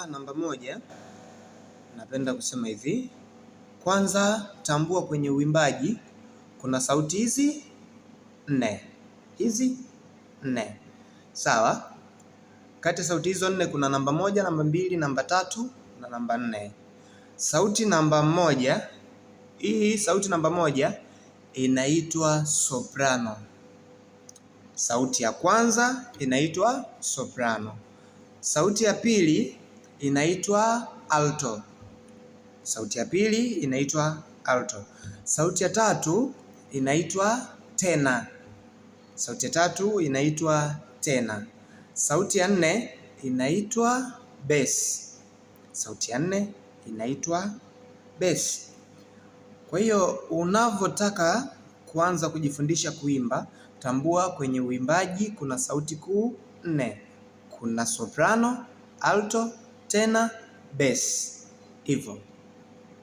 namba moja, napenda kusema hivi. Kwanza tambua kwenye uimbaji kuna sauti hizi 4. Hizi 4. Sawa? Kati ya sauti hizo 4 kuna namba moja, namba 2, namba 3 na namba 4. Sauti namba moja, hii sauti namba moja inaitwa soprano. Sauti ya kwanza inaitwa soprano. Sauti ya pili inaitwa alto. Sauti ya pili inaitwa alto. Sauti ya tatu inaitwa tena. Sauti ya tatu inaitwa tena. Sauti ya 4 inaitwa bass. Sauti ya 4 inaitwa bass. Kwa hiyo unavotaka kuanza kujifundisha kuimba, tambua kwenye uimbaji kuna sauti kuu 4. Kuna soprano, alto, tena, bass. Hivyo.